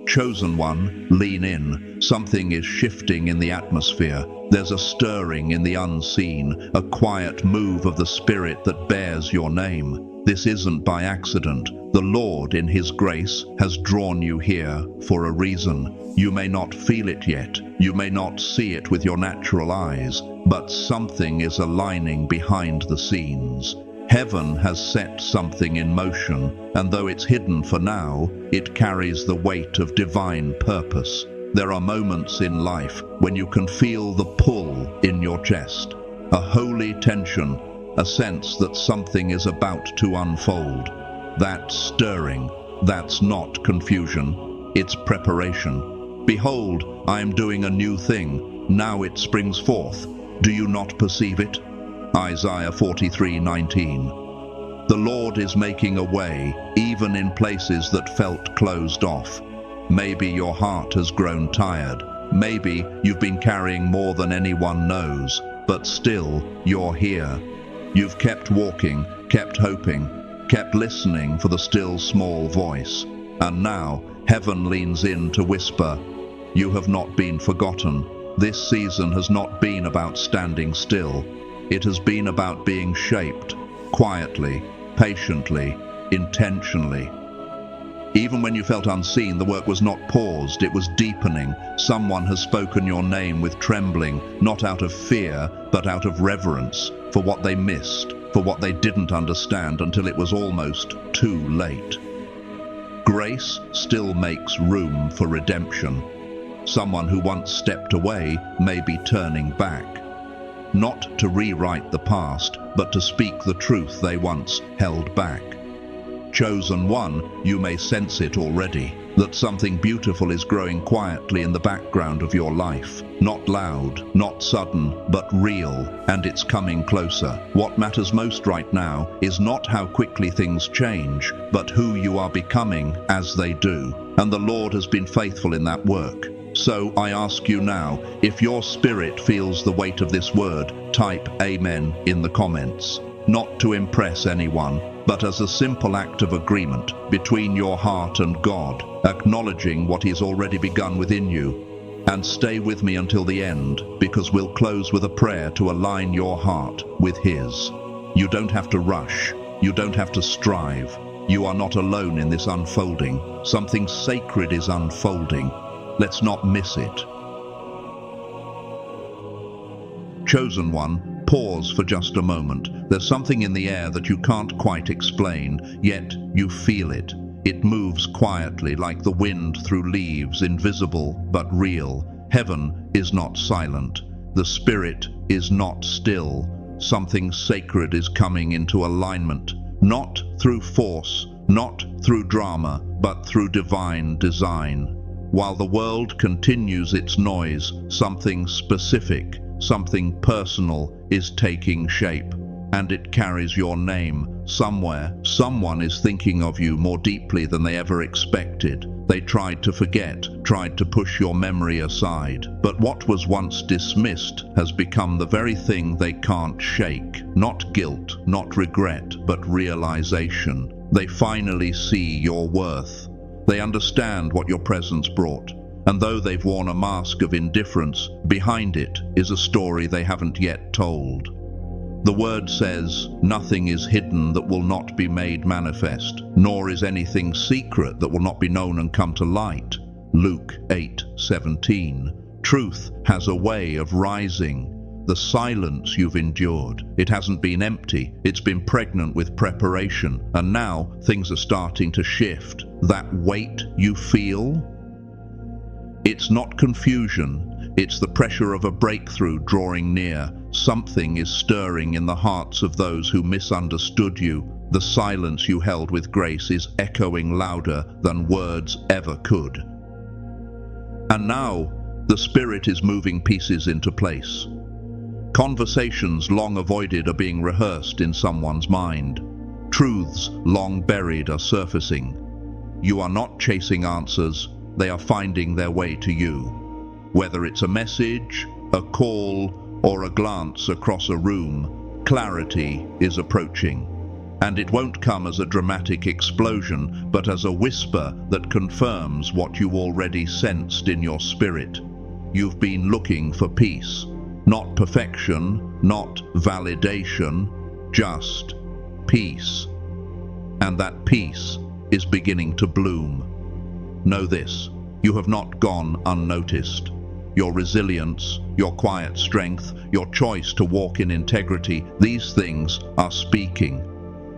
Chosen one, lean in. Something is shifting in the atmosphere. There's a stirring in the unseen, a quiet move of the Spirit that bears your name. This isn't by accident. The Lord, in His grace, has drawn you here for a reason. You may not feel it yet. You may not see it with your natural eyes, but something is aligning behind the scenes. Heaven has set something in motion, and though it's hidden for now, it carries the weight of divine purpose. There are moments in life when you can feel the pull in your chest, a holy tension, a sense that something is about to unfold. That stirring, that's not confusion, it's preparation. Behold, I am doing a new thing, now it springs forth. Do you not perceive it? Isaiah 43:19. The Lord is making a way, even in places that felt closed off. Maybe your heart has grown tired. Maybe you've been carrying more than anyone knows, but still, you're here. You've kept walking, kept hoping, kept listening for the still small voice. And now, heaven leans in to whisper, you have not been forgotten. This season has not been about standing still. It has been about being shaped, quietly, patiently, intentionally. Even when you felt unseen, the work was not paused, it was deepening. Someone has spoken your name with trembling, not out of fear, but out of reverence, for what they missed, for what they didn't understand until it was almost too late. Grace still makes room for redemption. Someone who once stepped away may be turning back. Not to rewrite the past, but to speak the truth they once held back. Chosen one, you may sense it already, that something beautiful is growing quietly in the background of your life. Not loud, not sudden, but real, and it's coming closer. What matters most right now is not how quickly things change, but who you are becoming as they do. And the Lord has been faithful in that work. So I ask you now, if your spirit feels the weight of this word, type Amen in the comments. Not to impress anyone, but as a simple act of agreement between your heart and God, acknowledging what He's already begun within you. And stay with me until the end, because we'll close with a prayer to align your heart with His. You don't have to rush. You don't have to strive. You are not alone in this unfolding. Something sacred is unfolding. Let's not miss it. Chosen one, pause for just a moment. There's something in the air that you can't quite explain, yet you feel it. It moves quietly like the wind through leaves, invisible but real. Heaven is not silent. The Spirit is not still. Something sacred is coming into alignment, not through force, not through drama, but through divine design. While the world continues its noise, something specific, something personal is taking shape, and it carries your name. Somewhere, someone is thinking of you more deeply than they ever expected. They tried to forget, tried to push your memory aside, but what was once dismissed has become the very thing they can't shake. Not guilt, not regret, but realization. They finally see your worth. They understand what your presence brought, and though they've worn a mask of indifference, behind it is a story they haven't yet told. The word says, nothing is hidden that will not be made manifest, nor is anything secret that will not be known and come to light. Luke 8:17. Truth has a way of rising. The silence you've endured, it hasn't been empty, it's been pregnant with preparation, and now things are starting to shift. That weight you feel, it's not confusion, it's the pressure of a breakthrough drawing near. Something is stirring in the hearts of those who misunderstood you. The silence you held with grace is echoing louder than words ever could. And now, the Spirit is moving pieces into place. Conversations long avoided are being rehearsed in someone's mind. Truths long buried are surfacing. You are not chasing answers, they are finding their way to you. Whether it's a message, a call, or a glance across a room, clarity is approaching. And it won't come as a dramatic explosion, but as a whisper that confirms what you already sensed in your spirit. You've been looking for peace, not perfection, not validation, just peace. And that peace is beginning to bloom. Know this, you have not gone unnoticed. Your resilience, your quiet strength, your choice to walk in integrity, these things are speaking,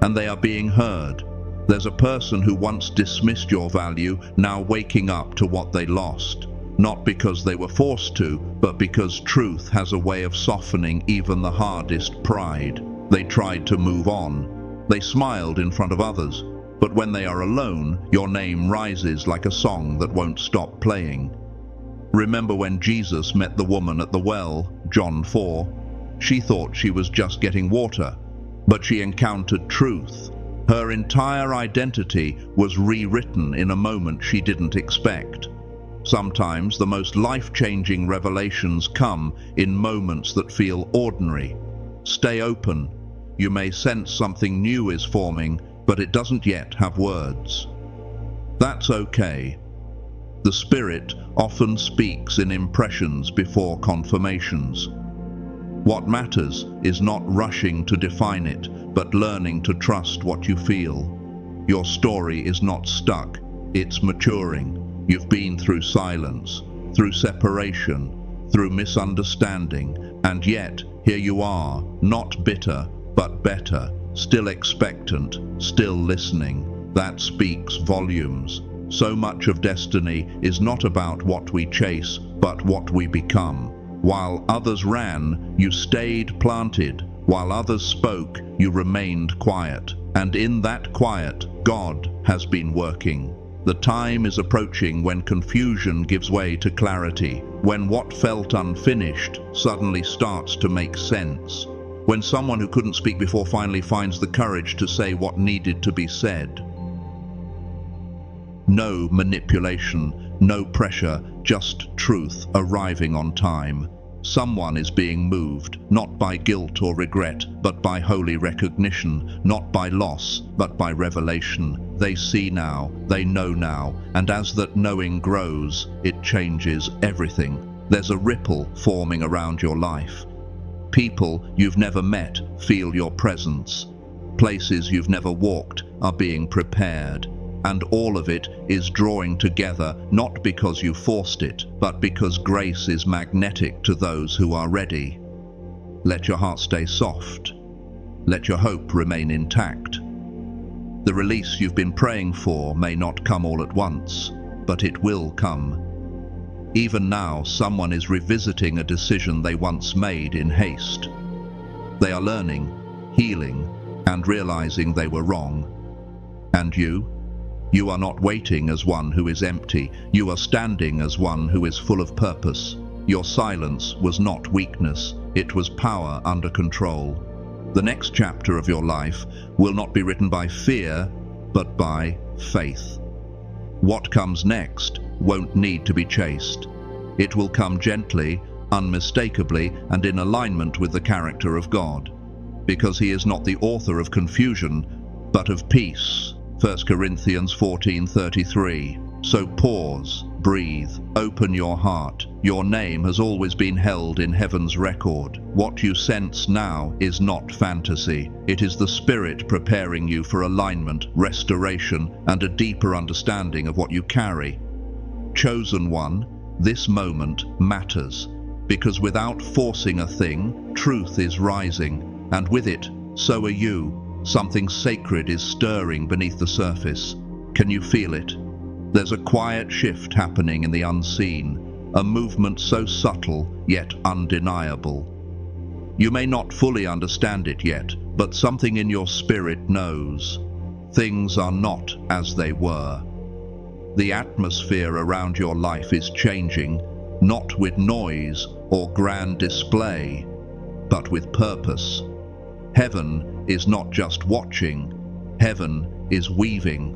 and they are being heard. There's a person who once dismissed your value, now waking up to what they lost. Not because they were forced to, but because truth has a way of softening even the hardest pride. They tried to move on. They smiled in front of others. But when they are alone, your name rises like a song that won't stop playing. Remember when Jesus met the woman at the well, John 4? She thought she was just getting water, but she encountered truth. Her entire identity was rewritten in a moment she didn't expect. Sometimes the most life-changing revelations come in moments that feel ordinary. Stay open. You may sense something new is forming, but it doesn't yet have words. That's okay. The Spirit often speaks in impressions before confirmations. What matters is not rushing to define it, but learning to trust what you feel. Your story is not stuck, it's maturing. You've been through silence, through separation, through misunderstanding, and yet here you are, not bitter, but better, still expectant, still listening. That speaks volumes. So much of destiny is not about what we chase, but what we become. While others ran, you stayed planted. While others spoke, you remained quiet. And in that quiet, God has been working. The time is approaching when confusion gives way to clarity, when what felt unfinished suddenly starts to make sense, when someone who couldn't speak before finally finds the courage to say what needed to be said. No manipulation, no pressure, just truth arriving on time. Someone is being moved, not by guilt or regret, but by holy recognition, not by loss, but by revelation. They see now, they know now, and as that knowing grows, it changes everything. There's a ripple forming around your life. People you've never met feel your presence. Places you've never walked are being prepared. And all of it is drawing together, not because you forced it, but because grace is magnetic to those who are ready. Let your heart stay soft. Let your hope remain intact. The release you've been praying for may not come all at once, but it will come. Even now, someone is revisiting a decision they once made in haste. They are learning, healing, and realizing they were wrong. And you? You are not waiting as one who is empty. You are standing as one who is full of purpose. Your silence was not weakness. It was power under control. The next chapter of your life will not be written by fear, but by faith. What comes next won't need to be chased. It will come gently, unmistakably, and in alignment with the character of God. Because He is not the author of confusion, but of peace. 1 Corinthians 14:33. So pause, breathe, open your heart. Your name has always been held in heaven's record. What you sense now is not fantasy. It is the Spirit preparing you for alignment, restoration, and a deeper understanding of what you carry. Chosen one, this moment matters, because without forcing a thing, truth is rising, and with it, so are you. Something sacred is stirring beneath the surface. Can you feel it? There's a quiet shift happening in the unseen, a movement so subtle yet undeniable. You may not fully understand it yet, but something in your spirit knows. Things are not as they were. The atmosphere around your life is changing, not with noise or grand display, but with purpose. Heaven is not just watching, heaven is weaving.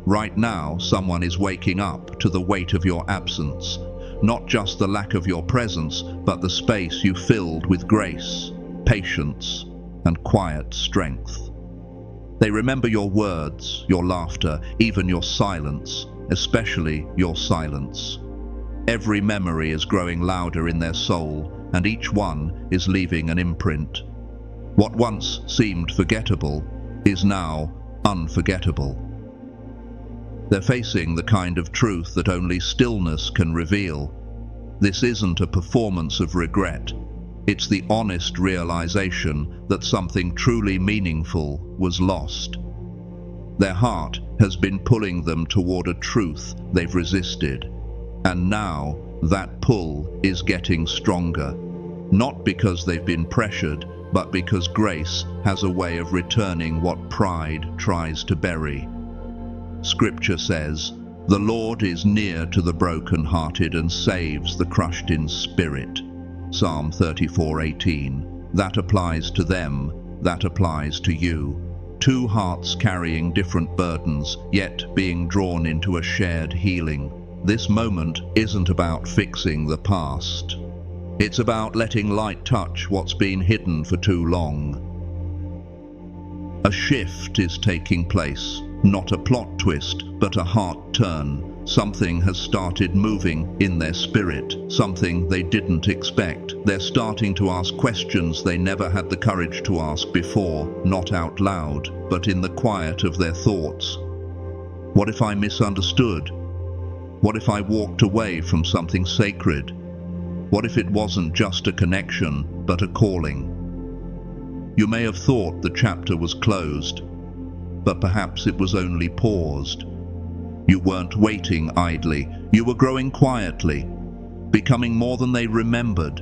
Right now, someone is waking up to the weight of your absence, not just the lack of your presence, but the space you filled with grace, patience, and quiet strength. They remember your words, your laughter, even your silence, especially your silence. Every memory is growing louder in their soul, and each one is leaving an imprint. What once seemed forgettable is now unforgettable. They're facing the kind of truth that only stillness can reveal. This isn't a performance of regret. It's the honest realization that something truly meaningful was lost. Their heart has been pulling them toward a truth they've resisted, and now that pull is getting stronger. Not because they've been pressured, but because grace has a way of returning what pride tries to bury. Scripture says, "The Lord is near to the brokenhearted and saves the crushed in spirit." Psalm 34:18. That applies to them, that applies to you. Two hearts carrying different burdens, yet being drawn into a shared healing. This moment isn't about fixing the past. It's about letting light touch what's been hidden for too long. A shift is taking place, not a plot twist, but a heart turn. Something has started moving in their spirit, something they didn't expect. They're starting to ask questions they never had the courage to ask before, not out loud, but in the quiet of their thoughts. What if I misunderstood? What if I walked away from something sacred? What if it wasn't just a connection, but a calling? You may have thought the chapter was closed, but perhaps it was only paused. You weren't waiting idly, you were growing quietly, becoming more than they remembered.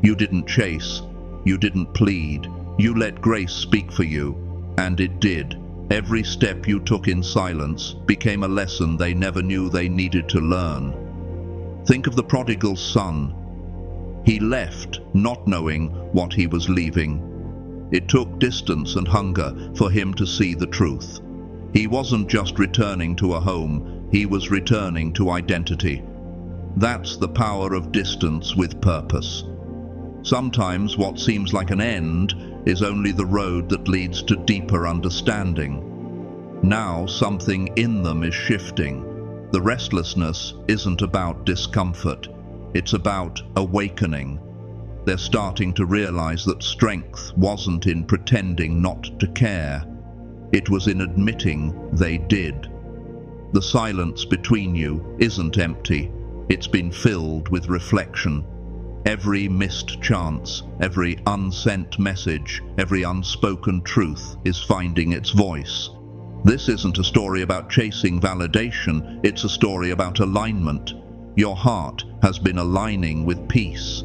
You didn't chase, you didn't plead, you let grace speak for you, and it did. Every step you took in silence became a lesson they never knew they needed to learn. Think of the prodigal son. He left not knowing what he was leaving. It took distance and hunger for him to see the truth. He wasn't just returning to a home, he was returning to identity. That's the power of distance with purpose. Sometimes what seems like an end is only the road that leads to deeper understanding. Now something in them is shifting. The restlessness isn't about discomfort, it's about awakening. They're starting to realize that strength wasn't in pretending not to care. It was in admitting they did. The silence between you isn't empty, it's been filled with reflection. Every missed chance, every unsent message, every unspoken truth is finding its voice. This isn't a story about chasing validation, it's a story about alignment. Your heart has been aligning with peace.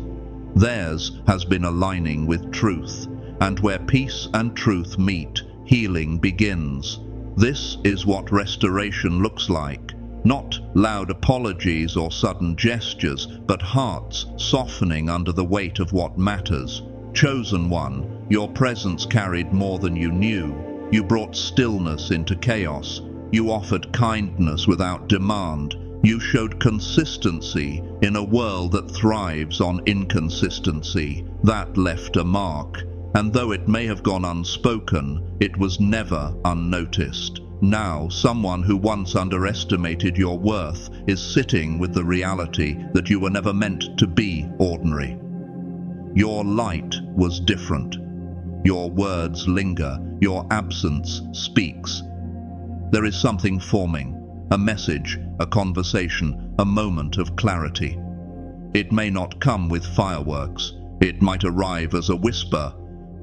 Theirs has been aligning with truth. And where peace and truth meet, healing begins. This is what restoration looks like. Not loud apologies or sudden gestures, but hearts softening under the weight of what matters. Chosen one, your presence carried more than you knew. You brought stillness into chaos. You offered kindness without demand. You showed consistency in a world that thrives on inconsistency. That left a mark. And though it may have gone unspoken, it was never unnoticed. Now, someone who once underestimated your worth is sitting with the reality that you were never meant to be ordinary. Your light was different. Your words linger. Your absence speaks. There is something forming, a message, a conversation, a moment of clarity. It may not come with fireworks. It might arrive as a whisper,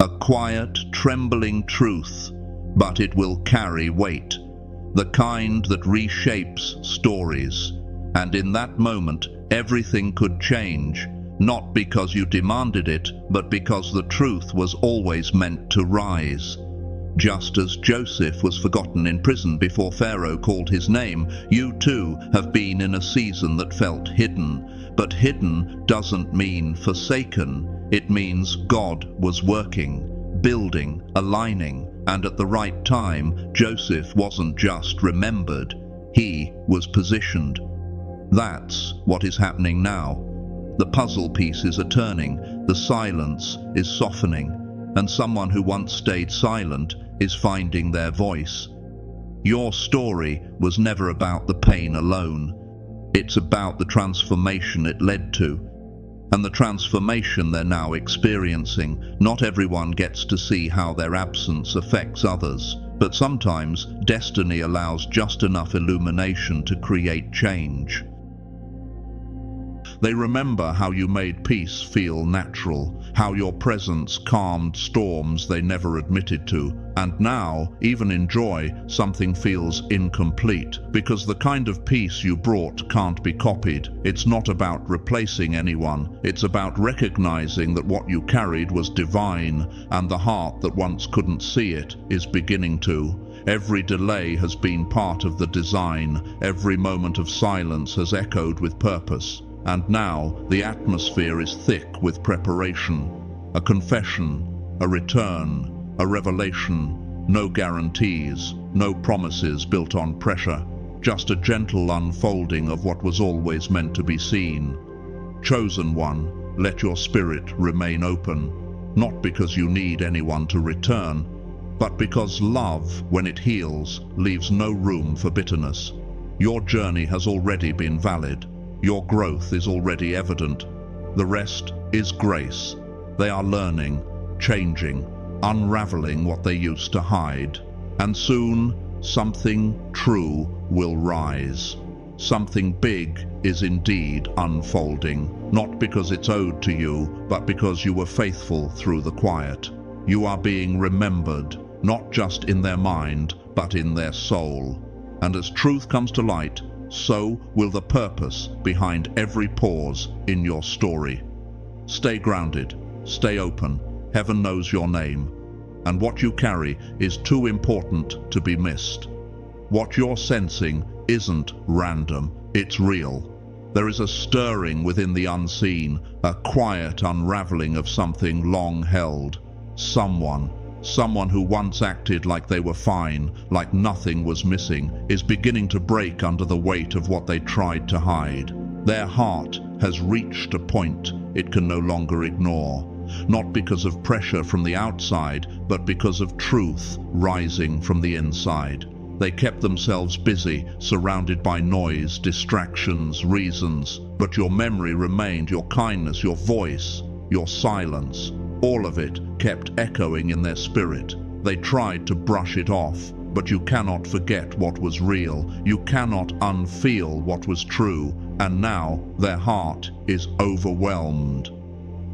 a quiet, trembling truth, but it will carry weight, the kind that reshapes stories. And in that moment, everything could change, not because you demanded it, but because the truth was always meant to rise. Just as Joseph was forgotten in prison before Pharaoh called his name, you too have been in a season that felt hidden. But hidden doesn't mean forsaken. It means God was working, building, aligning, and at the right time, Joseph wasn't just remembered, he was positioned. That's what is happening now. The puzzle pieces are turning, the silence is softening, and someone who once stayed silent is finding their voice. Your story was never about the pain alone. It's about the transformation it led to, and the transformation they're now experiencing. Not everyone gets to see how their absence affects others, but sometimes destiny allows just enough illumination to create change. They remember how you made peace feel natural, how your presence calmed storms they never admitted to, and now, even in joy, something feels incomplete, because the kind of peace you brought can't be copied. It's not about replacing anyone, it's about recognizing that what you carried was divine, and the heart that once couldn't see it is beginning to. Every delay has been part of the design, every moment of silence has echoed with purpose. And now the atmosphere is thick with preparation, a confession, a return, a revelation. No guarantees, no promises built on pressure, just a gentle unfolding of what was always meant to be seen. Chosen one, let your spirit remain open, not because you need anyone to return, but because love, when it heals, leaves no room for bitterness. Your journey has already been valid. Your growth is already evident. The rest is grace. They are learning, changing, unraveling what they used to hide. And soon, something true will rise. Something big is indeed unfolding, not because it's owed to you, but because you were faithful through the quiet. You are being remembered, not just in their mind, but in their soul. And as truth comes to light, so will the purpose behind every pause in your story. Stay grounded, stay open. Heaven knows your name, and what you carry is too important to be missed. What you're sensing isn't random, it's real. There is a stirring within the unseen, a quiet unraveling of something long held. Someone who once acted like they were fine, like nothing was missing, is beginning to break under the weight of what they tried to hide. Their heart has reached a point it can no longer ignore, not because of pressure from the outside, but because of truth rising from the inside. They kept themselves busy, surrounded by noise, distractions, reasons, but your memory remained, your kindness, your voice, your silence. All of it kept echoing in their spirit. They tried to brush it off, but you cannot forget what was real. You cannot unfeel what was true, and now their heart is overwhelmed.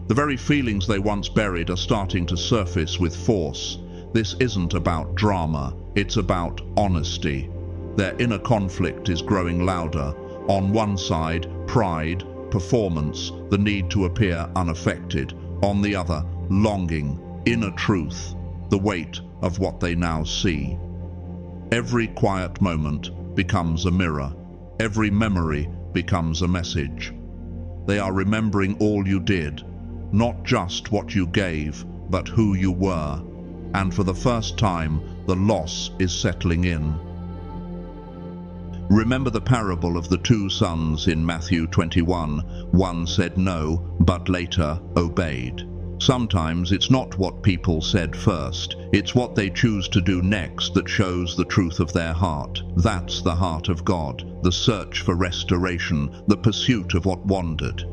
The very feelings they once buried are starting to surface with force. This isn't about drama, it's about honesty. Their inner conflict is growing louder. On one side, pride, performance, the need to appear unaffected. On the other, longing, inner truth, the weight of what they now see. Every quiet moment becomes a mirror. Every memory becomes a message. They are remembering all you did, not just what you gave, but who you were. And for the first time, the loss is settling in. Remember the parable of the two sons in Matthew 21. One said no, but later obeyed. Sometimes it's not what people said first, it's what they choose to do next that shows the truth of their heart. That's the heart of God, the search for restoration, the pursuit of what wandered.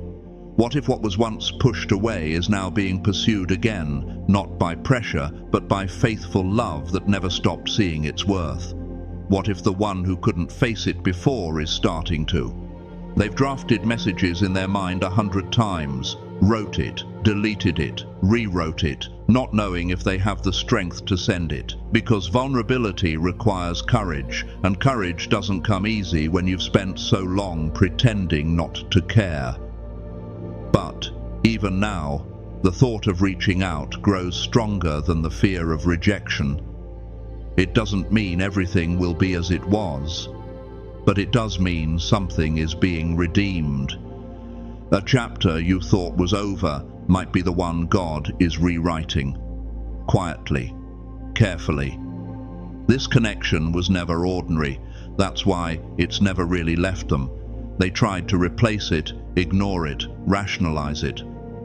What if what was once pushed away is now being pursued again, not by pressure, but by faithful love that never stopped seeing its worth? What if the one who couldn't face it before is starting to? They've drafted messages in their mind 100 times, wrote it, deleted it, rewrote it, not knowing if they have the strength to send it. Because vulnerability requires courage, and courage doesn't come easy when you've spent so long pretending not to care. But, even now, the thought of reaching out grows stronger than the fear of rejection. It doesn't mean everything will be as it was, but it does mean something is being redeemed. A chapter you thought was over might be the one God is rewriting, quietly, carefully. This connection was never ordinary. That's why it's never really left them. They tried to replace it, ignore it, rationalize it.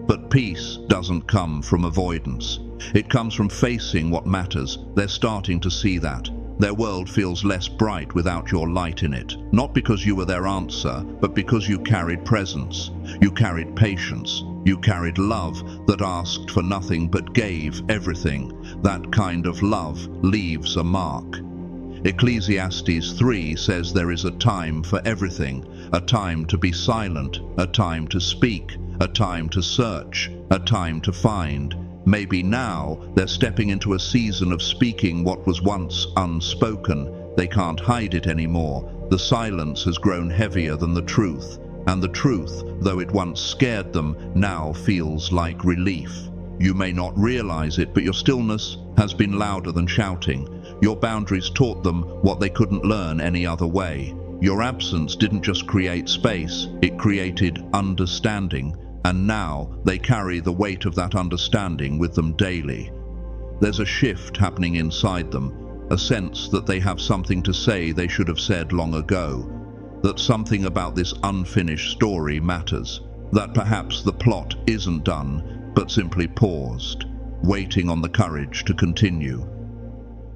But peace doesn't come from avoidance. It comes from facing what matters. They're starting to see that. Their world feels less bright without your light in it. Not because you were their answer, but because you carried presence. You carried patience. You carried love that asked for nothing but gave everything. That kind of love leaves a mark. Ecclesiastes 3 says there is a time for everything, a time to be silent, a time to speak, a time to search, a time to find. Maybe now they're stepping into a season of speaking what was once unspoken. They can't hide it anymore. The silence has grown heavier than the truth, and the truth, though it once scared them, now feels like relief. You may not realize it, but your stillness has been louder than shouting. Your boundaries taught them what they couldn't learn any other way. Your absence didn't just create space, it created understanding. And now they carry the weight of that understanding with them daily. There's a shift happening inside them, a sense that they have something to say they should have said long ago, that something about this unfinished story matters, that perhaps the plot isn't done, but simply paused, waiting on the courage to continue.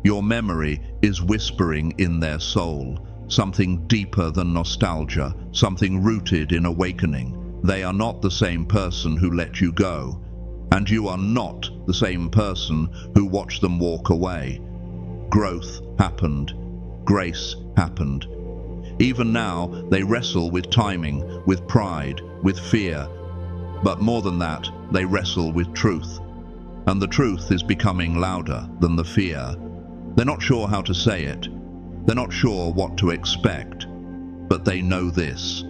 Your memory is whispering in their soul, something deeper than nostalgia, something rooted in awakening. They are not the same person who let you go, and you are not the same person who watched them walk away. Growth happened. Grace happened. Even now, they wrestle with timing, with pride, with fear. But more than that, they wrestle with truth. And the truth is becoming louder than the fear. They're not sure how to say it. They're not sure what to expect. But they know this.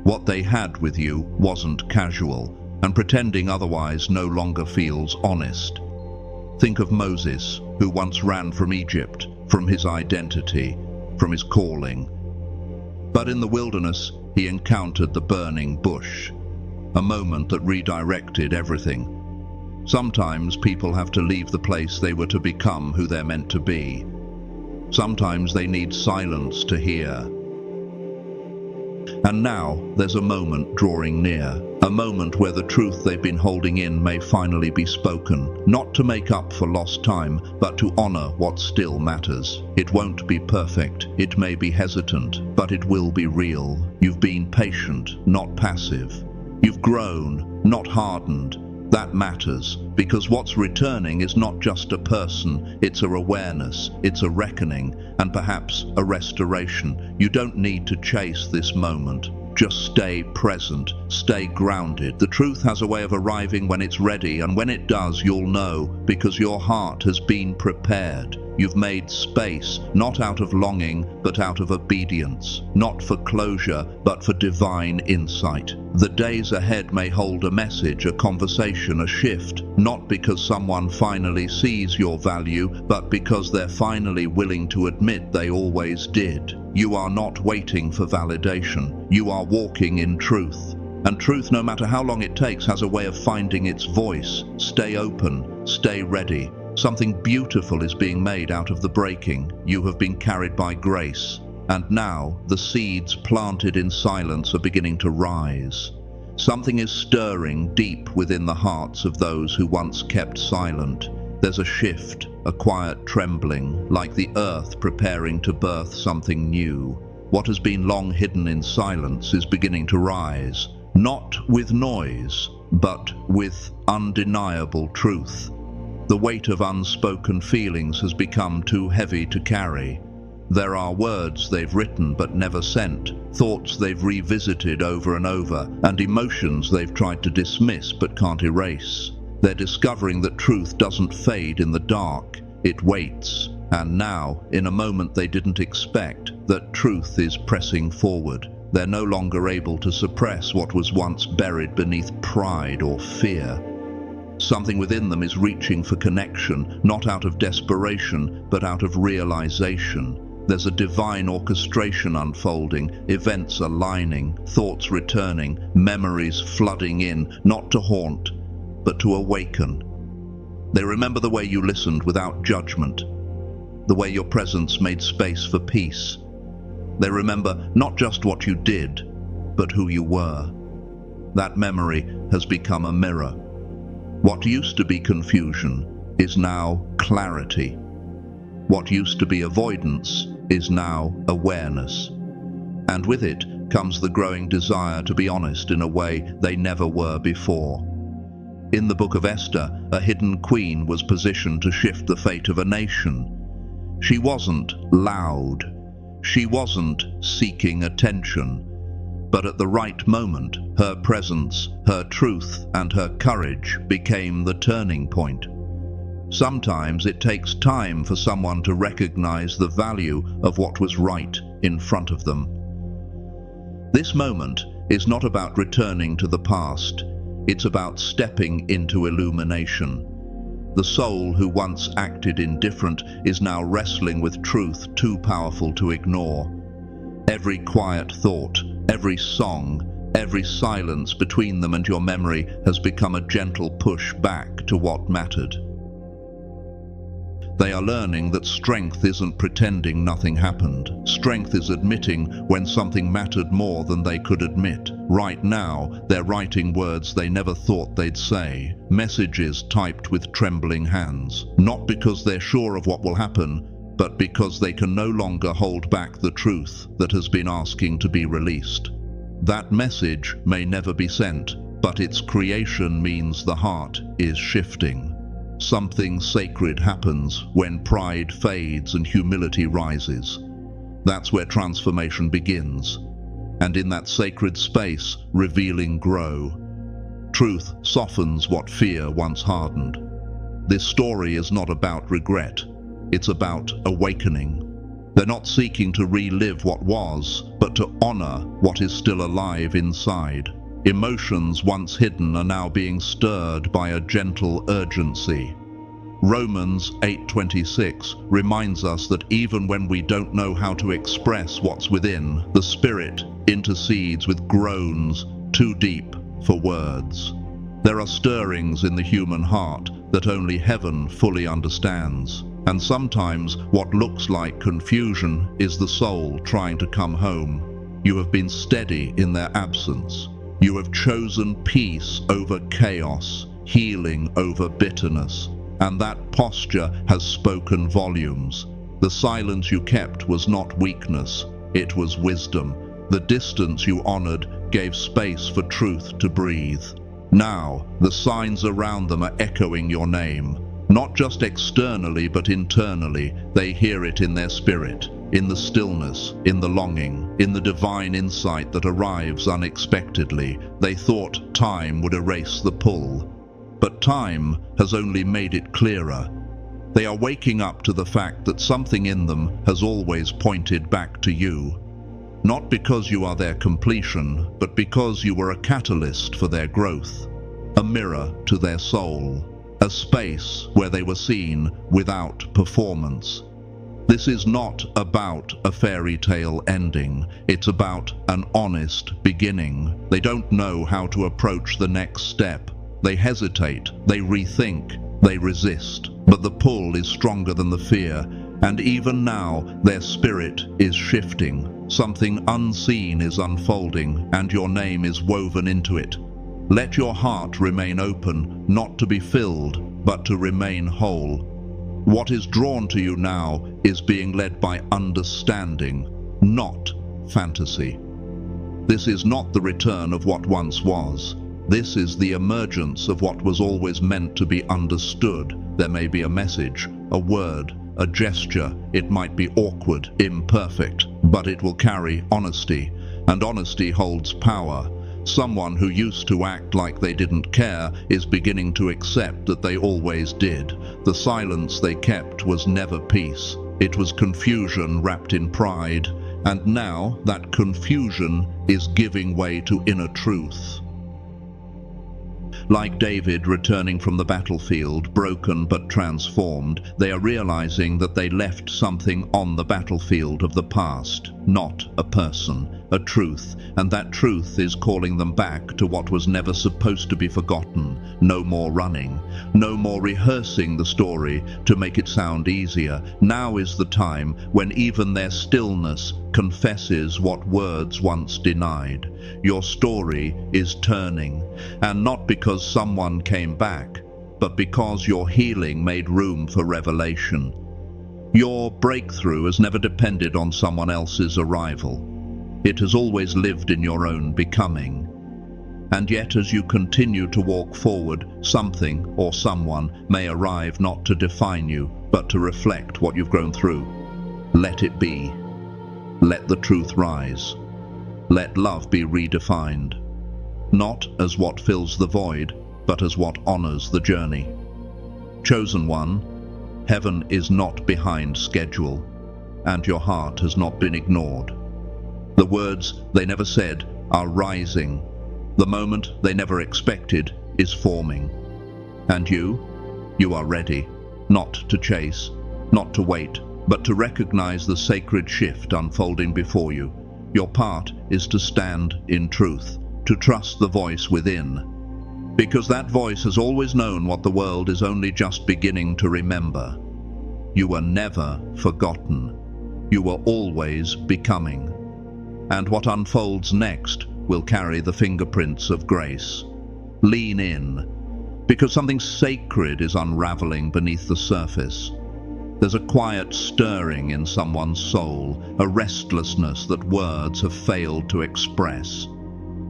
What they had with you wasn't casual, and pretending otherwise no longer feels honest. Think of Moses, who once ran from Egypt, from his identity, from his calling. But in the wilderness, he encountered the burning bush, a moment that redirected everything. Sometimes people have to leave the place they were to become who they're meant to be. Sometimes they need silence to hear. And now there's a moment drawing near, a moment where the truth they've been holding in may finally be spoken, not to make up for lost time, but to honor what still matters. It won't be perfect, it may be hesitant, but it will be real. You've been patient, not passive. You've grown, not hardened. That matters, because what's returning is not just a person, it's a awareness, it's a reckoning, and perhaps a restoration. You don't need to chase this moment. Just stay present, stay grounded. The truth has a way of arriving when it's ready, and when it does, you'll know, because your heart has been prepared. You've made space, not out of longing, but out of obedience. Not for closure, but for divine insight. The days ahead may hold a message, a conversation, a shift, not because someone finally sees your value, but because they're finally willing to admit they always did. You are not waiting for validation. You are walking in truth. And truth, no matter how long it takes, has a way of finding its voice. Stay open, stay ready. Something beautiful is being made out of the breaking. You have been carried by grace. And now the seeds planted in silence are beginning to rise. Something is stirring deep within the hearts of those who once kept silent. There's a shift, a quiet trembling, like the earth preparing to birth something new. What has been long hidden in silence is beginning to rise, not with noise, but with undeniable truth. The weight of unspoken feelings has become too heavy to carry. There are words they've written but never sent, thoughts they've revisited over and over, and emotions they've tried to dismiss but can't erase. They're discovering that truth doesn't fade in the dark, it waits. And now, in a moment they didn't expect, that truth is pressing forward. They're no longer able to suppress what was once buried beneath pride or fear. Something within them is reaching for connection, not out of desperation, but out of realization. There's a divine orchestration unfolding, events aligning, thoughts returning, memories flooding in, not to haunt, but to awaken. They remember the way you listened without judgment, the way your presence made space for peace. They remember not just what you did, but who you were. That memory has become a mirror. What used to be confusion is now clarity. What used to be avoidance is now awareness. And with it comes the growing desire to be honest in a way they never were before. In the book of Esther, a hidden queen was positioned to shift the fate of a nation. She wasn't loud. She wasn't seeking attention. But at the right moment, her presence, her truth, and her courage became the turning point. Sometimes it takes time for someone to recognize the value of what was right in front of them. This moment is not about returning to the past. It's about stepping into illumination. The soul who once acted indifferent is now wrestling with truth too powerful to ignore. Every quiet thought, every song, every silence between them and your memory has become a gentle push back to what mattered. They are learning that strength isn't pretending nothing happened. Strength is admitting when something mattered more than they could admit. Right now, they're writing words they never thought they'd say, messages typed with trembling hands, not because they're sure of what will happen, but because they can no longer hold back the truth that has been asking to be released. That message may never be sent, but its creation means the heart is shifting. Something sacred happens when pride fades and humility rises. That's where transformation begins. And in that sacred space, revealing grow. Truth softens what fear once hardened. This story is not about regret. It's about awakening. They're not seeking to relive what was, but to honor what is still alive inside. Emotions once hidden are now being stirred by a gentle urgency. Romans 8:26 reminds us that even when we don't know how to express what's within, the Spirit intercedes with groans too deep for words. There are stirrings in the human heart that only heaven fully understands. And sometimes what looks like confusion is the soul trying to come home. You have been steady in their absence. You have chosen peace over chaos, healing over bitterness, and that posture has spoken volumes. The silence you kept was not weakness, it was wisdom. The distance you honored gave space for truth to breathe. Now, the signs around them are echoing your name. Not just externally, but internally. They hear it in their spirit, in the stillness, in the longing, in the divine insight that arrives unexpectedly. They thought time would erase the pull, but time has only made it clearer. They are waking up to the fact that something in them has always pointed back to you. Not because you are their completion, but because you were a catalyst for their growth, a mirror to their soul. A space where they were seen without performance. This is not about a fairy tale ending. It's about an honest beginning. They don't know how to approach the next step. They hesitate, they rethink, they resist. But the pull is stronger than the fear, and even now their spirit is shifting. Something unseen is unfolding, and your name is woven into it. Let your heart remain open, not to be filled, but to remain whole. What is drawn to you now is being led by understanding, not fantasy. This is not the return of what once was. This is the emergence of what was always meant to be understood. There may be a message, a word, a gesture. It might be awkward, imperfect, but it will carry honesty, and honesty holds power. Someone who used to act like they didn't care is beginning to accept that they always did. The silence they kept was never peace. It was confusion wrapped in pride, and now that confusion is giving way to inner truth. Like David returning from the battlefield, broken but transformed, they are realizing that they left something on the battlefield of the past, not a person, a truth, and that truth is calling them back to what was never supposed to be forgotten. No more running, no more rehearsing the story to make it sound easier. Now is the time when even their stillness confesses what words once denied. Your story is turning, and not because someone came back, but because your healing made room for revelation. Your breakthrough has never depended on someone else's arrival. It has always lived in your own becoming. And yet, as you continue to walk forward, something or someone may arrive not to define you, but to reflect what you've grown through. Let it be. Let the truth rise. Let love be redefined. Not as what fills the void, but as what honors the journey. Chosen one, heaven is not behind schedule, and your heart has not been ignored. The words they never said are rising. The moment they never expected is forming. And you are ready, not to chase, not to wait, but to recognize the sacred shift unfolding before you. Your part is to stand in truth, to trust the voice within, because that voice has always known what the world is only just beginning to remember. You were never forgotten. You were always becoming. And what unfolds next will carry the fingerprints of grace. Lean in, because something sacred is unraveling beneath the surface. There's a quiet stirring in someone's soul, a restlessness that words have failed to express.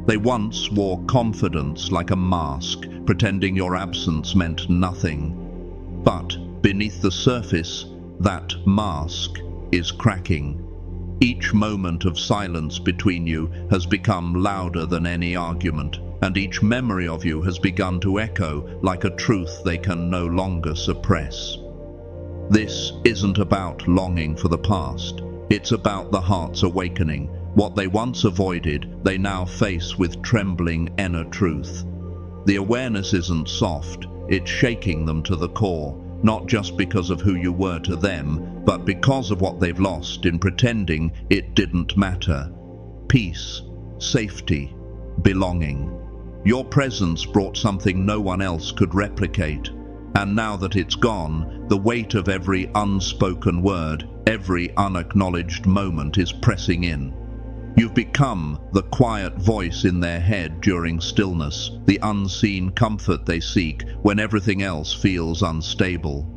They once wore confidence like a mask, pretending your absence meant nothing. But beneath the surface, that mask is cracking. Each moment of silence between you has become louder than any argument, and each memory of you has begun to echo like a truth they can no longer suppress. This isn't about longing for the past. It's about the heart's awakening. What they once avoided, they now face with trembling inner truth. The awareness isn't soft, it's shaking them to the core, not just because of who you were to them, but because of what they've lost in pretending it didn't matter. Peace, safety, belonging. Your presence brought something no one else could replicate. And now that it's gone, the weight of every unspoken word, every unacknowledged moment is pressing in. You've become the quiet voice in their head during stillness, the unseen comfort they seek when everything else feels unstable.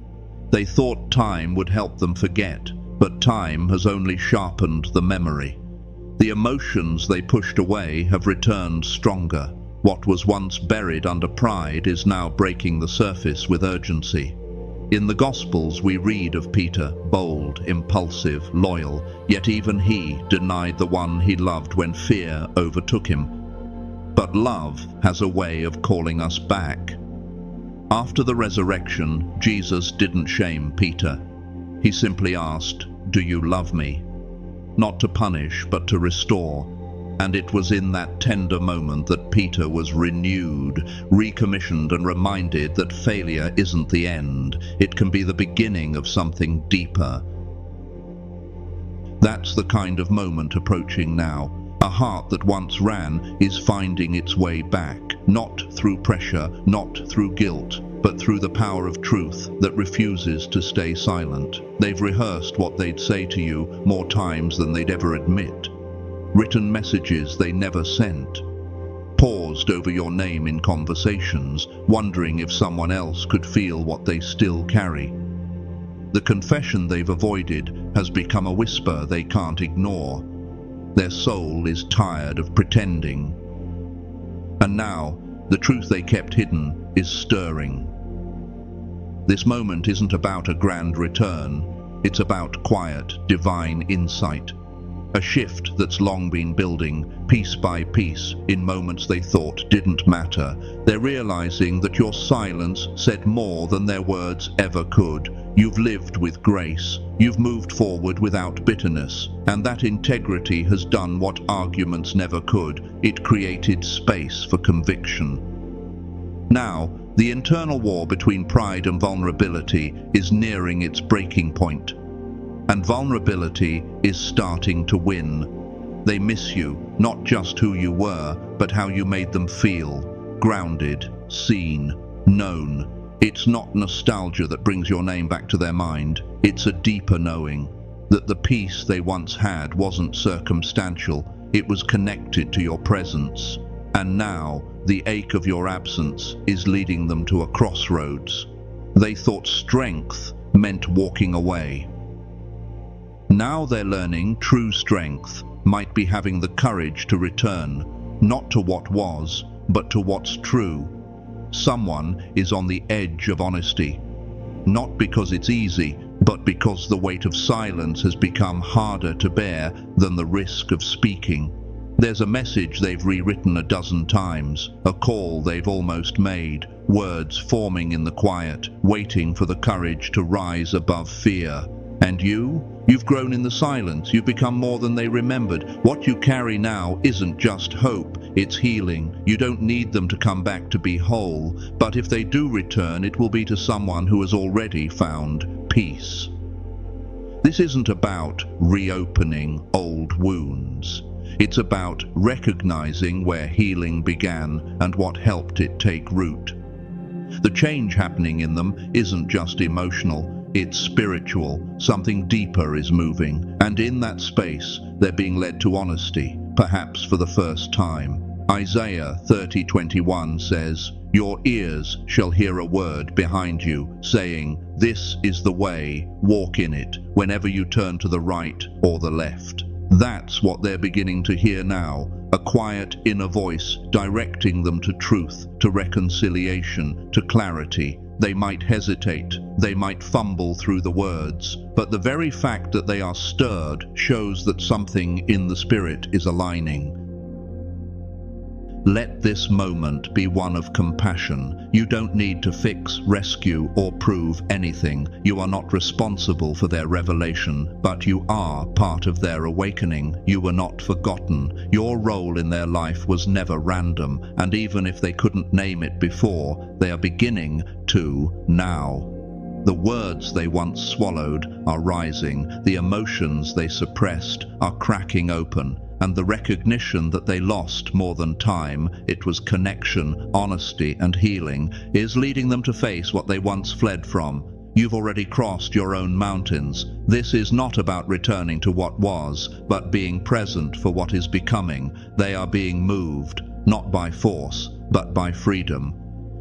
They thought time would help them forget, but time has only sharpened the memory. The emotions they pushed away have returned stronger. What was once buried under pride is now breaking the surface with urgency. In the Gospels we read of Peter, bold, impulsive, loyal, yet even he denied the one he loved when fear overtook him. But love has a way of calling us back. After the resurrection, Jesus didn't shame Peter. He simply asked, "Do you love me?" Not to punish, but to restore. And it was in that tender moment that Peter was renewed, recommissioned, and reminded that failure isn't the end. It can be the beginning of something deeper. That's the kind of moment approaching now. A heart that once ran is finding its way back, not through pressure, not through guilt, but through the power of truth that refuses to stay silent. They've rehearsed what they'd say to you more times than they'd ever admit. Written messages they never sent, paused over your name in conversations, wondering if someone else could feel what they still carry. The confession they've avoided has become a whisper they can't ignore. Their soul is tired of pretending. And now, the truth they kept hidden is stirring. This moment isn't about a grand return, it's about quiet, divine insight. A shift that's long been building, piece by piece, in moments they thought didn't matter. They're realizing that your silence said more than their words ever could. You've lived with grace, you've moved forward without bitterness, and that integrity has done what arguments never could. It created space for conviction. Now, the internal war between pride and vulnerability is nearing its breaking point. And vulnerability is starting to win. They miss you, not just who you were, but how you made them feel. Grounded, seen, known. It's not nostalgia that brings your name back to their mind. It's a deeper knowing that the peace they once had wasn't circumstantial. It was connected to your presence. And now, the ache of your absence is leading them to a crossroads. They thought strength meant walking away. Now they're learning true strength might be having the courage to return, not to what was, but to what's true. Someone is on the edge of honesty, not because it's easy, but because the weight of silence has become harder to bear than the risk of speaking. There's a message they've rewritten a dozen times, a call they've almost made, words forming in the quiet, waiting for the courage to rise above fear. And you've grown in the silence, you've become more than they remembered. What you carry now isn't just hope, it's healing. You don't need them to come back to be whole, but if they do return, it will be to someone who has already found peace. This isn't about reopening old wounds. It's about recognizing where healing began and what helped it take root. The change happening in them isn't just emotional, it's spiritual. Something deeper is moving, and in that space, they're being led to honesty, perhaps for the first time. Isaiah 30:21 says, "Your ears shall hear a word behind you, saying, 'This is the way, walk in it,' whenever you turn to the right or the left." That's what they're beginning to hear now, a quiet inner voice directing them to truth, to reconciliation, to clarity. They might hesitate, they might fumble through the words, but the very fact that they are stirred shows that something in the spirit is aligning. Let this moment be one of compassion. You don't need to fix, rescue, or prove anything. You are not responsible for their revelation, but you are part of their awakening. You were not forgotten. Your role in their life was never random, and even if they couldn't name it before, they are beginning to now. The words they once swallowed are rising, the emotions they suppressed are cracking open, and the recognition that they lost more than time, it was connection, honesty, and healing, is leading them to face what they once fled from. You've already crossed your own mountains. This is not about returning to what was, but being present for what is becoming. They are being moved, not by force, but by freedom.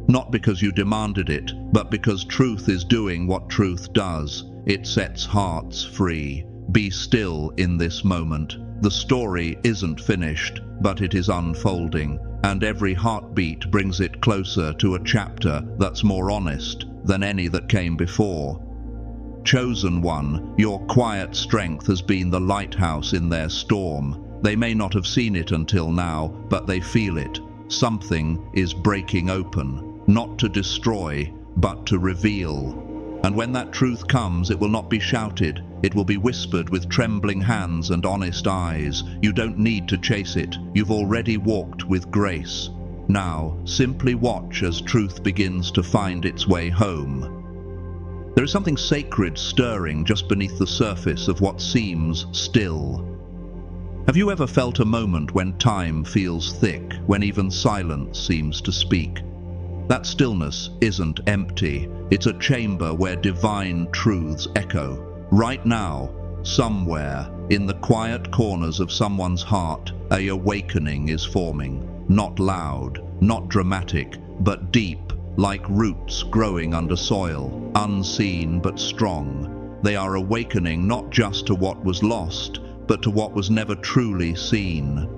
Not because you demanded it, but because truth is doing what truth does. It sets hearts free. Be still in this moment. The story isn't finished, but it is unfolding, and every heartbeat brings it closer to a chapter that's more honest than any that came before. Chosen one, your quiet strength has been the lighthouse in their storm. They may not have seen it until now, but they feel it. Something is breaking open, not to destroy, but to reveal. And when that truth comes, it will not be shouted. It will be whispered with trembling hands and honest eyes. You don't need to chase it. You've already walked with grace. Now, simply watch as truth begins to find its way home. There is something sacred stirring just beneath the surface of what seems still. Have you ever felt a moment when time feels thick, when even silence seems to speak? That stillness isn't empty. It's a chamber where divine truths echo. Right now, somewhere, in the quiet corners of someone's heart, an awakening is forming. Not loud, not dramatic, but deep, like roots growing under soil, unseen but strong. They are awakening not just to what was lost, but to what was never truly seen.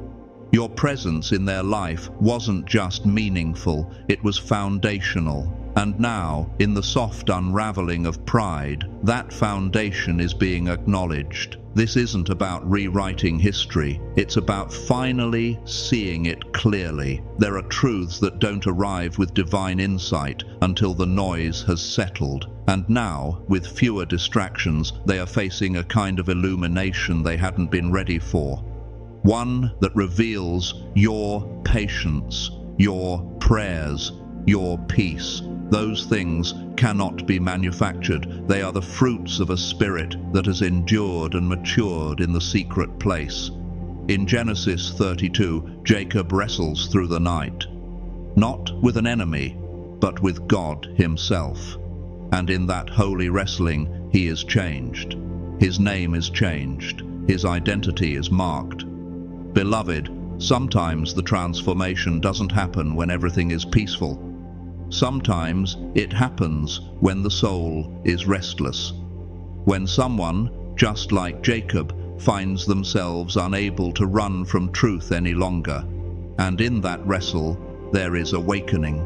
Your presence in their life wasn't just meaningful, it was foundational. And now, in the soft unraveling of pride, that foundation is being acknowledged. This isn't about rewriting history, it's about finally seeing it clearly. There are truths that don't arrive with divine insight until the noise has settled. And now, with fewer distractions, they are facing a kind of illumination they hadn't been ready for. One that reveals your patience, your prayers, your peace. Those things cannot be manufactured. They are the fruits of a spirit that has endured and matured in the secret place. In Genesis 32, Jacob wrestles through the night, not with an enemy, but with God himself. And in that holy wrestling, he is changed. His name is changed. His identity is marked. Beloved, Sometimes the transformation doesn't happen when everything is peaceful. Sometimes it happens when the soul is restless. When someone, just like Jacob, finds themselves unable to run from truth any longer, and in that wrestle there is awakening.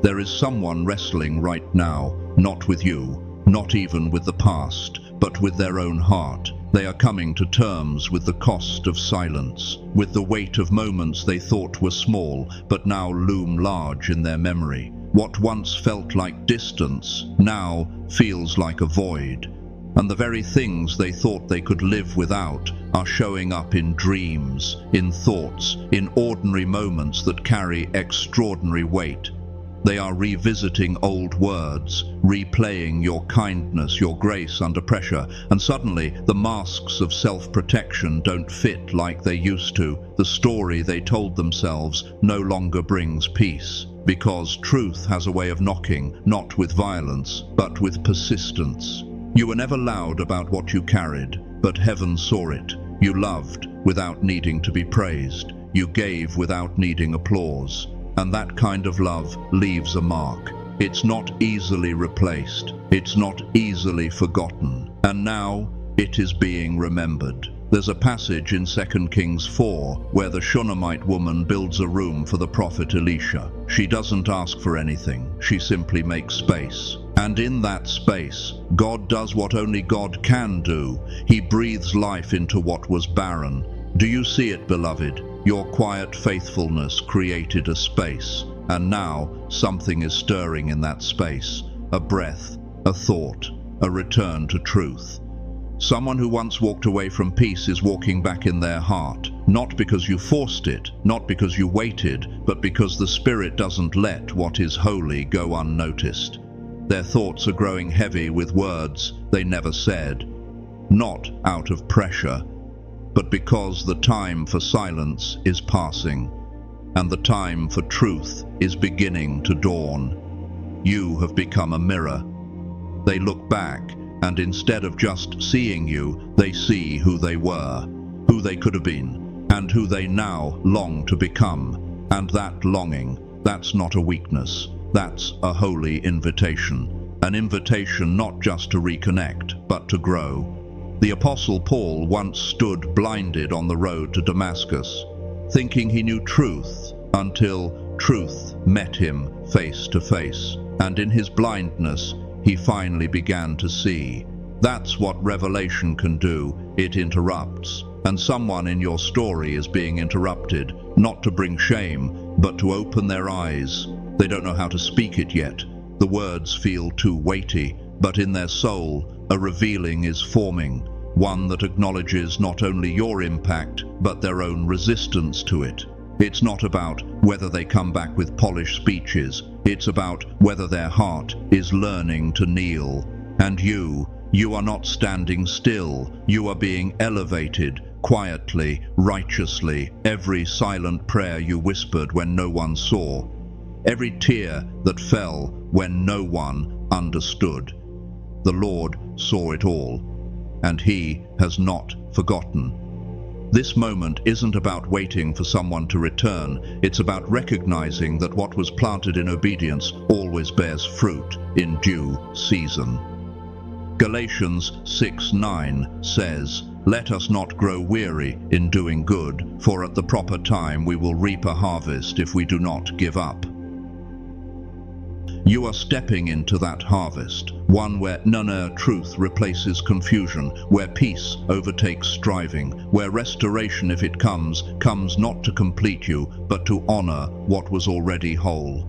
There is someone wrestling right now, not with you, not even with the past, but with their own heart. They are coming to terms with the cost of silence, with the weight of moments they thought were small, but now loom large in their memory. What once felt like distance now feels like a void, and the very things they thought they could live without are showing up in dreams, in thoughts, in ordinary moments that carry extraordinary weight. They are revisiting old words, replaying your kindness, your grace under pressure, and suddenly the masks of self-protection don't fit like they used to. The story they told themselves no longer brings peace, because truth has a way of knocking, not with violence, but with persistence. You were never loud about what you carried, but heaven saw it. You loved without needing to be praised. You gave without needing applause. And that kind of love leaves a mark. It's not easily replaced. It's not easily forgotten. And now it is being remembered. There's a passage in 2 Kings 4 where the Shunammite woman builds a room for the prophet Elisha. She doesn't ask for anything. She simply makes space. And in that space, God does what only God can do. He breathes life into what was barren. Do you see it, beloved? Your quiet faithfulness created a space, and now something is stirring in that space. A breath, a thought, a return to truth. Someone who once walked away from peace is walking back in their heart, not because you forced it, not because you waited, but because the Spirit doesn't let what is holy go unnoticed. Their thoughts are growing heavy with words they never said, not out of pressure, but because the time for silence is passing, and the time for truth is beginning to dawn. You have become a mirror. They look back, and instead of just seeing you, they see who they were, who they could have been, and who they now long to become. And that longing, that's not a weakness, that's a holy invitation. An invitation not just to reconnect, but to grow. The Apostle Paul once stood blinded on the road to Damascus, thinking he knew truth, until truth met him face to face. And in his blindness, he finally began to see. That's what revelation can do. It interrupts. And someone in your story is being interrupted, not to bring shame, but to open their eyes. They don't know how to speak it yet. The words feel too weighty, but in their soul, a revealing is forming, one that acknowledges not only your impact, but their own resistance to it. It's not about whether they come back with polished speeches. It's about whether their heart is learning to kneel. And you are not standing still. You are being elevated, quietly, righteously. Every silent prayer you whispered when no one saw. Every tear that fell when no one understood. The Lord saw it all, and He has not forgotten. This moment isn't about waiting for someone to return. It's about recognizing that what was planted in obedience always bears fruit in due season. Galatians 6:9 says, "Let us not grow weary in doing good, for at the proper time we will reap a harvest if we do not give up." You are stepping into that harvest, one where truth replaces confusion, where peace overtakes striving, where restoration, if it comes not to complete you, but to honor what was already whole.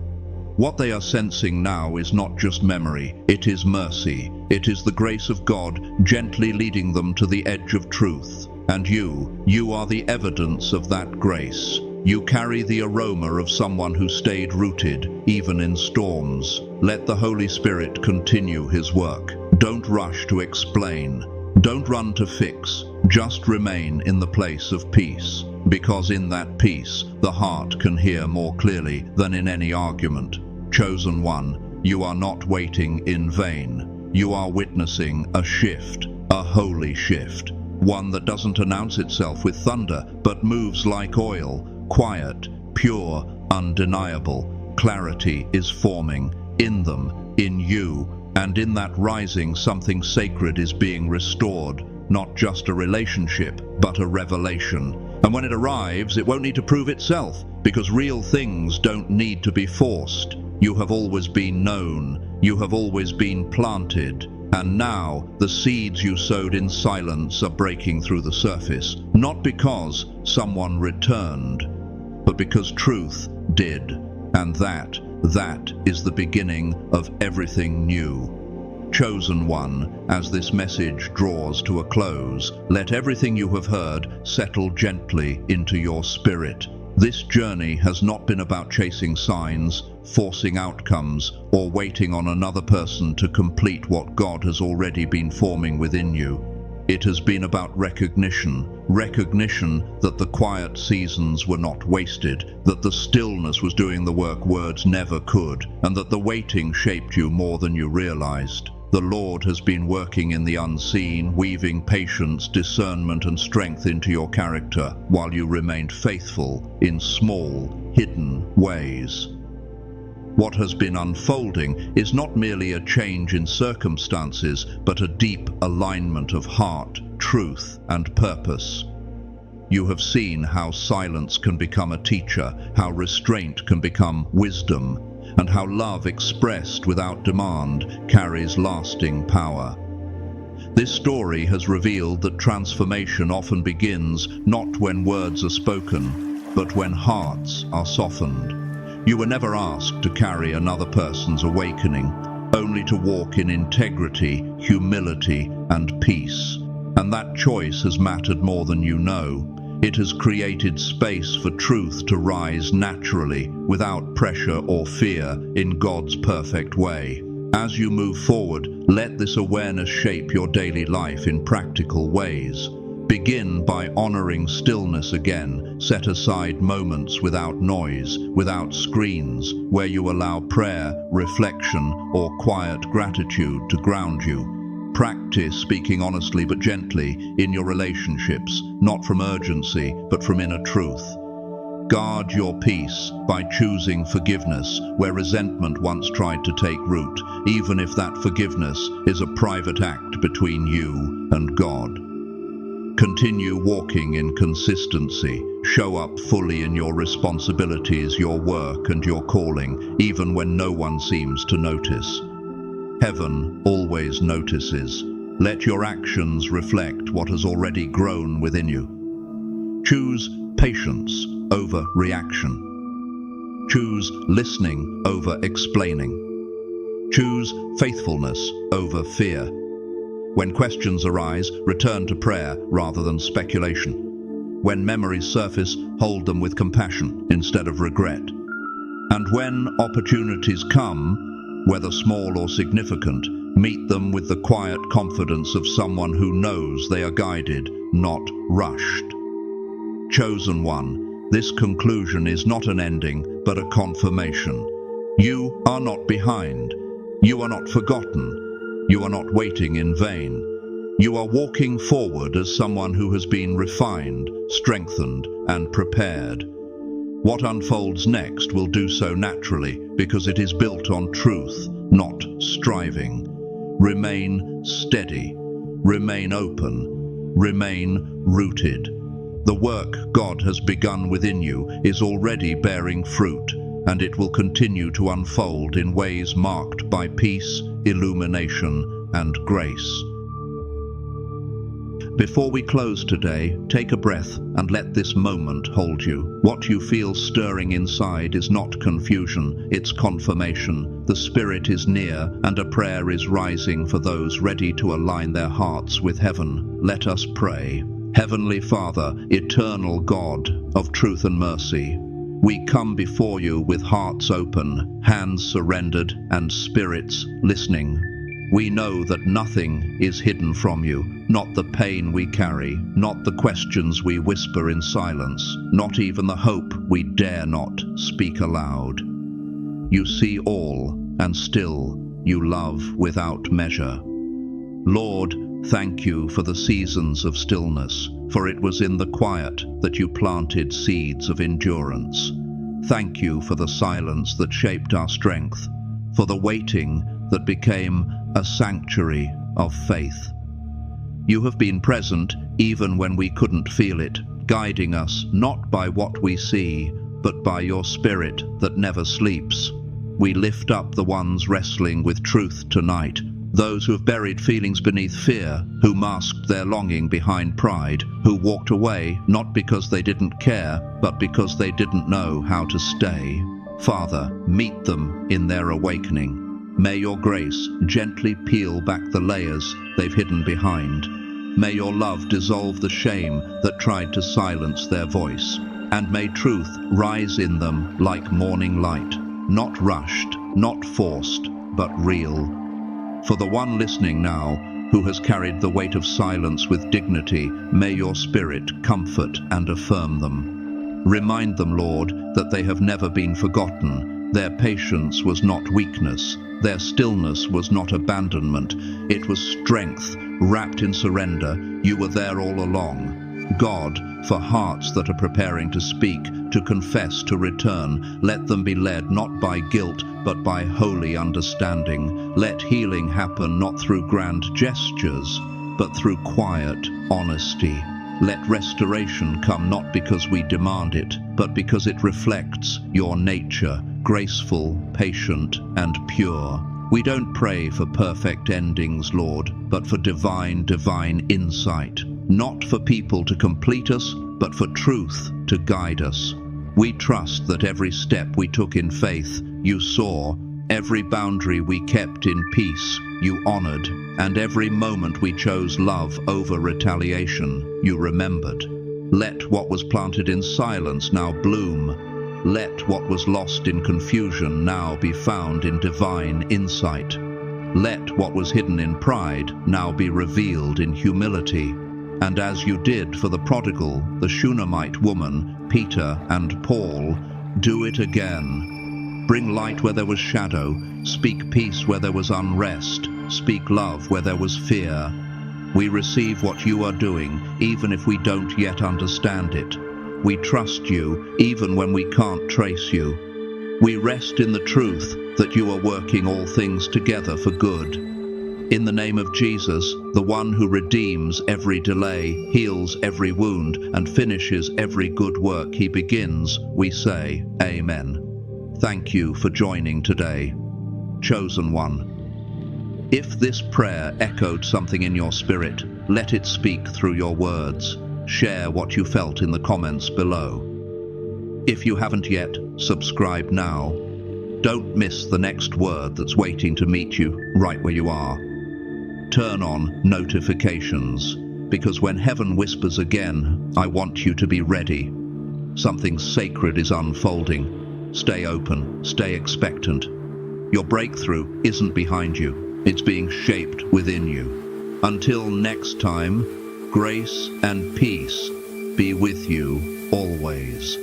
What they are sensing now is not just memory, it is mercy. It is the grace of God gently leading them to the edge of truth. And you are the evidence of that grace. You carry the aroma of someone who stayed rooted, even in storms. Let the Holy Spirit continue His work. Don't rush to explain. Don't run to fix. Just remain in the place of peace. Because in that peace, the heart can hear more clearly than in any argument. Chosen one, you are not waiting in vain. You are witnessing a shift, a holy shift. one that doesn't announce itself with thunder, but moves like oil, quiet, pure, undeniable. Clarity is forming in them, in you, and in that rising something sacred is being restored, not just a relationship, but a revelation. And when it arrives, it won't need to prove itself, because real things don't need to be forced. You have always been known, you have always been planted, and now the seeds you sowed in silence are breaking through the surface, not because someone returned, but because truth did. And that is the beginning of everything new. Chosen one, as this message draws to a close, let everything you have heard settle gently into your spirit. This journey has not been about chasing signs, forcing outcomes, or waiting on another person to complete what God has already been forming within you. It has been about recognition that the quiet seasons were not wasted, that the stillness was doing the work words never could, and that the waiting shaped you more than you realized. The Lord has been working in the unseen, weaving patience, discernment, and strength into your character, while you remained faithful in small, hidden ways. What has been unfolding is not merely a change in circumstances, but a deep alignment of heart, truth, and purpose. You have seen how silence can become a teacher, how restraint can become wisdom, and how love expressed without demand carries lasting power. This story has revealed that transformation often begins not when words are spoken, but when hearts are softened. You were never asked to carry another person's awakening, only to walk in integrity, humility, and peace. And that choice has mattered more than you know. It has created space for truth to rise naturally, without pressure or fear, in God's perfect way. As you move forward, let this awareness shape your daily life in practical ways. Begin by honoring stillness again. Set aside moments without noise, without screens, where you allow prayer, reflection, or quiet gratitude to ground you. Practice speaking honestly but gently in your relationships, not from urgency, but from inner truth. Guard your peace by choosing forgiveness where resentment once tried to take root, even if that forgiveness is a private act between you and God. Continue walking in consistency. Show up fully in your responsibilities, your work, and your calling, even when no one seems to notice. Heaven always notices. Let your actions reflect what has already grown within you. Choose patience over reaction. Choose listening over explaining. Choose faithfulness over fear. When questions arise, return to prayer rather than speculation. When memories surface, hold them with compassion instead of regret. And when opportunities come, whether small or significant, meet them with the quiet confidence of someone who knows they are guided, not rushed. Chosen one, this conclusion is not an ending, but a confirmation. You are not behind. You are not forgotten. You are not waiting in vain. You are walking forward as someone who has been refined, strengthened, and prepared. What unfolds next will do so naturally because it is built on truth, not striving. Remain steady. Remain open. Remain rooted. The work God has begun within you is already bearing fruit, and it will continue to unfold in ways marked by peace, illumination, and grace. Before we close today, take a breath and let this moment hold you. What you feel stirring inside is not confusion, it's confirmation. The Spirit is near, and a prayer is rising for those ready to align their hearts with heaven. Let us pray. Heavenly Father, eternal God of truth and mercy, we come before you with hearts open, hands surrendered, and spirits listening. We know that nothing is hidden from you, not the pain we carry, not the questions we whisper in silence, not even the hope we dare not speak aloud. You see all, and still you love without measure. Lord, Thank you for the seasons of stillness, for it was in the quiet that you planted seeds of endurance. Thank you for the silence that shaped our strength, for the waiting that became a sanctuary of faith. You have been present even when we couldn't feel it, guiding us not by what we see, but by your spirit that never sleeps. We lift up the ones wrestling with truth tonight, those who have buried feelings beneath fear, who masked their longing behind pride, who walked away not because they didn't care, but because they didn't know how to stay. Father, meet them in their awakening. May your grace gently peel back the layers they've hidden behind. May your love dissolve the shame that tried to silence their voice. And may truth rise in them like morning light, not rushed, not forced, but real. For the one listening now, who has carried the weight of silence with dignity, may your spirit comfort and affirm them. Remind them, Lord, that they have never been forgotten. Their patience was not weakness. Their stillness was not abandonment. It was strength, wrapped in surrender. You were there all along. God, for hearts that are preparing to speak, to confess, to return, let them be led not by guilt, but by holy understanding. Let healing happen not through grand gestures, but through quiet honesty. Let restoration come not because we demand it, but because it reflects your nature, graceful, patient, and pure. We don't pray for perfect endings, Lord, but for divine insight. Not for people to complete us, but for truth to guide us. We trust that every step we took in faith, you saw, every boundary we kept in peace, you honored, and every moment we chose love over retaliation, you remembered. Let what was planted in silence now bloom. Let what was lost in confusion now be found in divine insight. Let what was hidden in pride now be revealed in humility. And as you did for the prodigal, the Shunammite woman, Peter and Paul, do it again. Bring light where there was shadow, speak peace where there was unrest, speak love where there was fear. We receive what you are doing, even if we don't yet understand it. We trust you, even when we can't trace you. We rest in the truth that you are working all things together for good. In the name of Jesus, the one who redeems every delay, heals every wound, and finishes every good work he begins, we say, Amen. Thank you for joining today. Chosen one. If this prayer echoed something in your spirit, let it speak through your words. Share what you felt in the comments below. If you haven't yet, subscribe now. Don't miss the next word that's waiting to meet you right where you are. Turn on notifications, because when heaven whispers again, I want you to be ready. Something sacred is unfolding. Stay open, stay expectant. Your breakthrough isn't behind you, it's being shaped within you. Until next time, grace and peace be with you always.